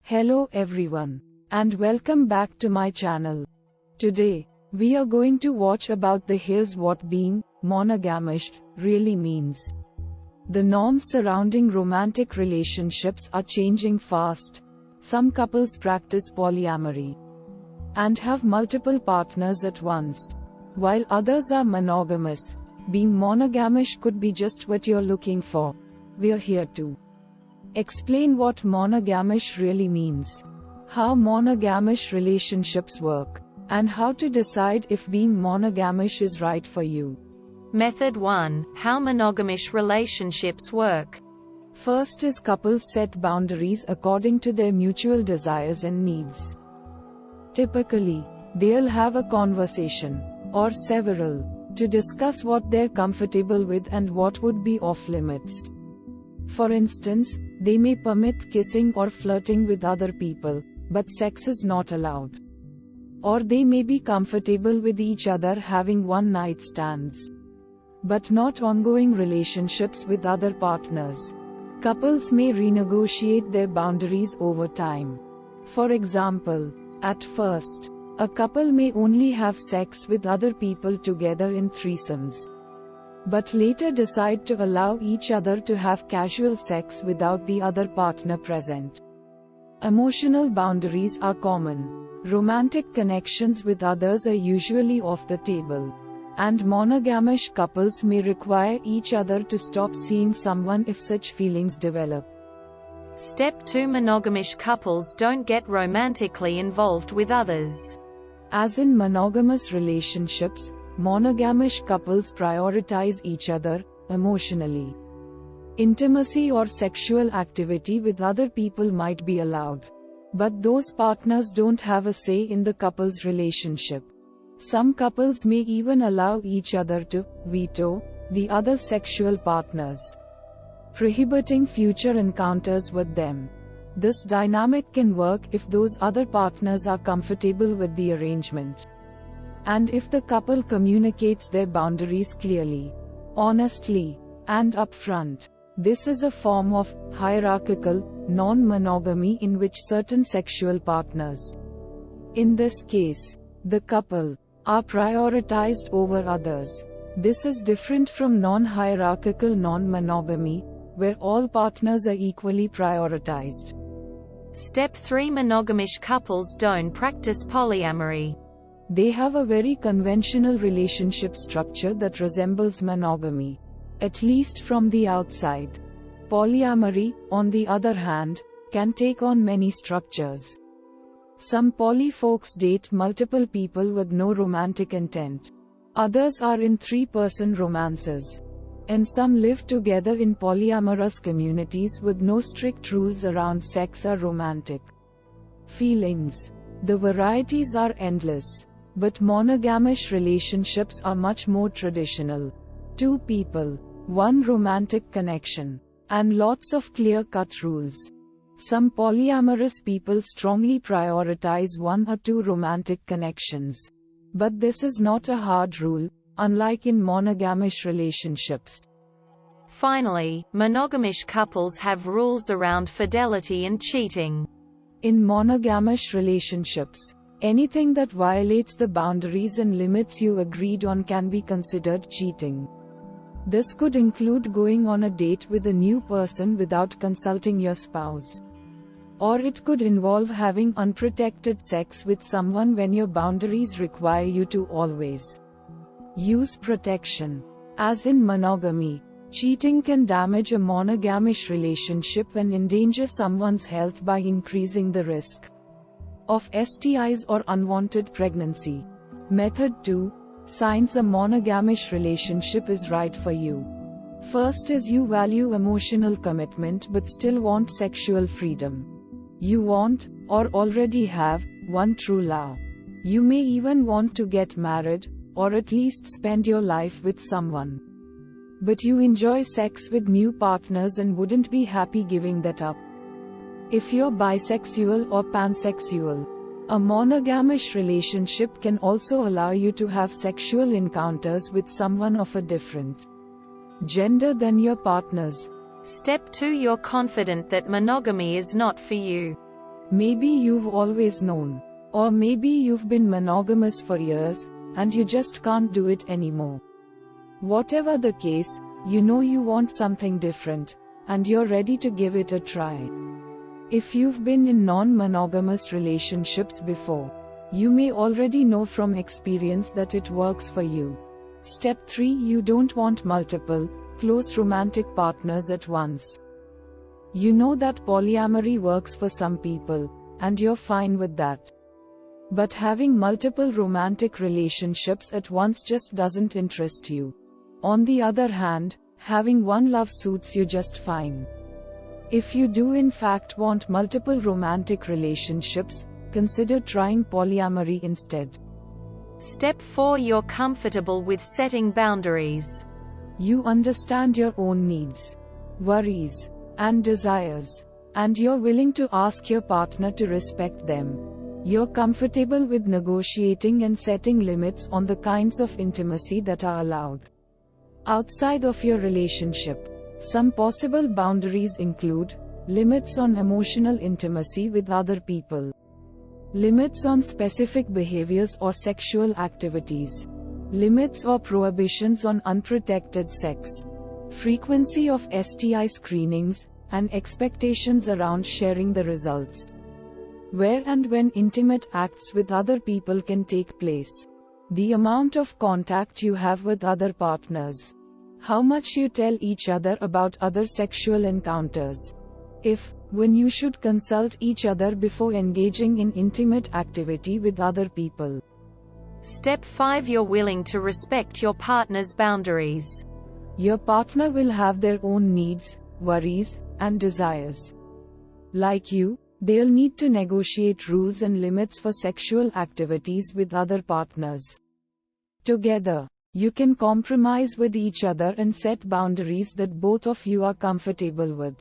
Hello everyone, and welcome back to my channel. Today, we are going to watch about the here's what being monogamish really means. The norms surrounding romantic relationships are changing fast. Some couples practice polyamory and have multiple partners at once, while others are monogamous. Being monogamish could be just what you're looking for. We're here to explain what monogamish really means, how monogamish relationships work, and how to decide if being monogamish is right for you. Method 1. How monogamish relationships work. First is couples set boundaries according to their mutual desires and needs. Typically, they'll have a conversation, or several, to discuss what they're comfortable with and what would be off limits. For instance, they may permit kissing or flirting with other people, but sex is not allowed. Or they may be comfortable with each other having one-night stands, but not ongoing relationships with other partners. Couples may renegotiate their boundaries over time. For example, at first, a couple may only have sex with other people together in threesomes, but later decide to allow each other to have casual sex without the other partner present. Emotional boundaries are common. Romantic connections with others are usually off the table, and monogamish couples may require each other to stop seeing someone if such feelings develop. Step 2. Monogamish couples don't get romantically involved with others. As in monogamous relationships, monogamish couples prioritize each other emotionally. Intimacy or sexual activity with other people might be allowed, but those partners don't have a say in the couple's relationship. Some couples may even allow each other to veto the other's sexual partners, prohibiting future encounters with them. This dynamic can work if those other partners are comfortable with the arrangement, and if the couple communicates their boundaries clearly, honestly, and upfront. This is a form of hierarchical non-monogamy in which certain sexual partners, in this case, the couple, are prioritized over others. This is different from non-hierarchical non-monogamy, where all partners are equally prioritized. Step 3. Monogamish couples don't practice polyamory. They have a very conventional relationship structure that resembles monogamy, at least from the outside. Polyamory, on the other hand, can take on many structures. Some poly folks date multiple people with no romantic intent. Others are in three-person romances. And some live together in polyamorous communities with no strict rules around sex or romantic feelings. The varieties are endless, but monogamish relationships are much more traditional. Two people, one romantic connection, and lots of clear-cut rules. Some polyamorous people strongly prioritize one or two romantic connections, but this is not a hard rule, unlike in monogamish relationships. Finally, monogamish couples have rules around fidelity and cheating. In monogamish relationships, anything that violates the boundaries and limits you agreed on can be considered cheating. This could include going on a date with a new person without consulting your spouse. Or it could involve having unprotected sex with someone when your boundaries require you to always use protection. As in monogamy, cheating can damage a monogamish relationship and endanger someone's health by increasing the risk of STIs or unwanted pregnancy. Method 2. Signs a monogamish relationship is right for you. First is you value emotional commitment but still want sexual freedom. You want, or already have, one true love. You may even want to get married, or at least spend your life with someone. But you enjoy sex with new partners and wouldn't be happy giving that up. If you're bisexual or pansexual, a monogamish relationship can also allow you to have sexual encounters with someone of a different gender than your partners. Step 2. You're confident that monogamy is not for you. Maybe you've always known. Or maybe you've been monogamous for years, and you just can't do it anymore. Whatever the case, you know you want something different, and you're ready to give it a try. If you've been in non-monogamous relationships before, you may already know from experience that it works for you. Step 3. You don't want multiple, close romantic partners at once. You know that polyamory works for some people, and you're fine with that. But having multiple romantic relationships at once just doesn't interest you. On the other hand, having one love suits you just fine. If you do in fact want multiple romantic relationships, consider trying polyamory instead. Step 4. You're comfortable with setting boundaries. You understand your own needs, worries, and desires, and you're willing to ask your partner to respect them. You're comfortable with negotiating and setting limits on the kinds of intimacy that are allowed. Outside of your relationship, some possible boundaries include limits on emotional intimacy with other people, limits on specific behaviors or sexual activities, limits or prohibitions on unprotected sex, frequency of STI screenings, and expectations around sharing the results. Where and when intimate acts with other people can take place, the amount of contact you have with other partners, how much you tell each other about other sexual encounters, if, when you should consult each other before engaging in intimate activity with other people. Step 5. You're willing to respect your partner's boundaries. Your partner will have their own needs, worries, and desires. Like you, they'll need to negotiate rules and limits for sexual activities with other partners. Together, you can compromise with each other and set boundaries that both of you are comfortable with.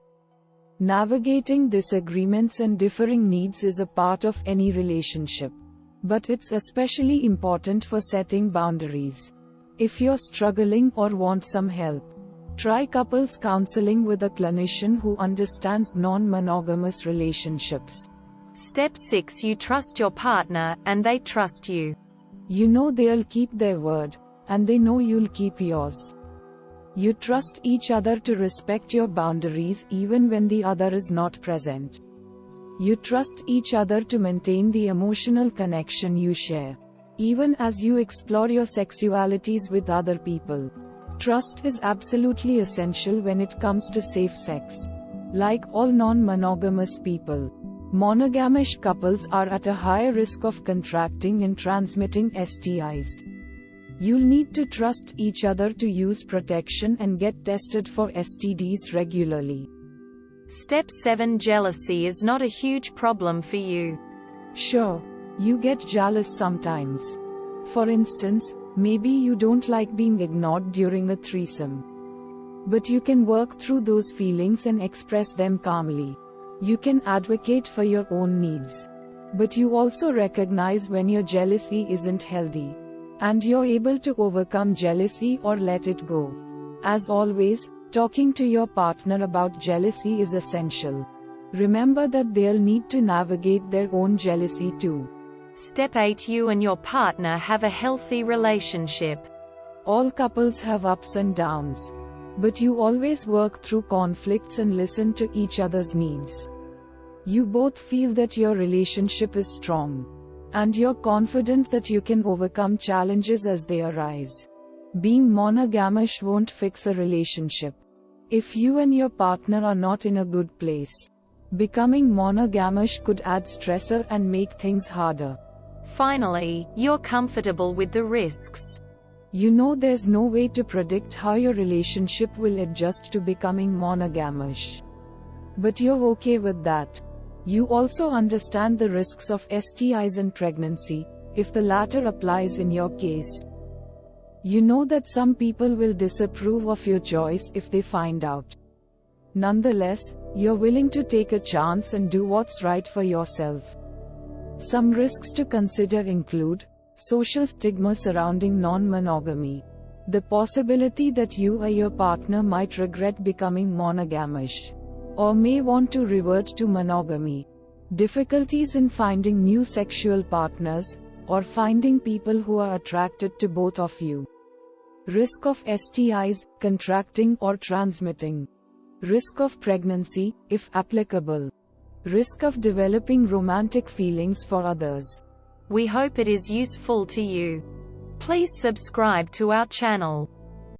Navigating disagreements and differing needs is a part of any relationship, but it's especially important for setting boundaries. If you're struggling or want some help, try couples counseling with a clinician who understands non-monogamous relationships. Step 6. You trust your partner, and they trust you. You know they'll keep their word, and they know you'll keep yours. You trust each other to respect your boundaries even when the other is not present. You trust each other to maintain the emotional connection you share, even as you explore your sexualities with other people. Trust is absolutely essential when it comes to safe sex. Like all non-monogamous people, monogamish couples are at a higher risk of contracting and transmitting STIs. You'll need to trust each other to use protection and get tested for STDs regularly. Step 7. Jealousy is not a huge problem for you. Sure, you get jealous sometimes. For instance, maybe you don't like being ignored during a threesome. But you can work through those feelings and express them calmly. You can advocate for your own needs. But you also recognize when your jealousy isn't healthy. And you're able to overcome jealousy or let it go. As always, talking to your partner about jealousy is essential. Remember that they'll need to navigate their own jealousy too. Step 8. You and your partner have a healthy relationship. All couples have ups and downs. But you always work through conflicts and listen to each other's needs. You both feel that your relationship is strong. And you're confident that you can overcome challenges as they arise. Being monogamish won't fix a relationship. If you and your partner are not in a good place, becoming monogamish could add stressor and make things harder. Finally, you're comfortable with the risks. You know there's no way to predict how your relationship will adjust to becoming monogamish. But you're okay with that. You also understand the risks of STIs and pregnancy, if the latter applies in your case. You know that some people will disapprove of your choice if they find out. Nonetheless, you're willing to take a chance and do what's right for yourself. Some risks to consider include social stigma surrounding non-monogamy, the possibility that you or your partner might regret becoming monogamish, or may want to revert to monogamy, difficulties in finding new sexual partners, or finding people who are attracted to both of you. Risk of STIs, contracting or transmitting. Risk of pregnancy, if applicable. Risk of developing romantic feelings for others. We hope it is useful to you. Please subscribe to our channel.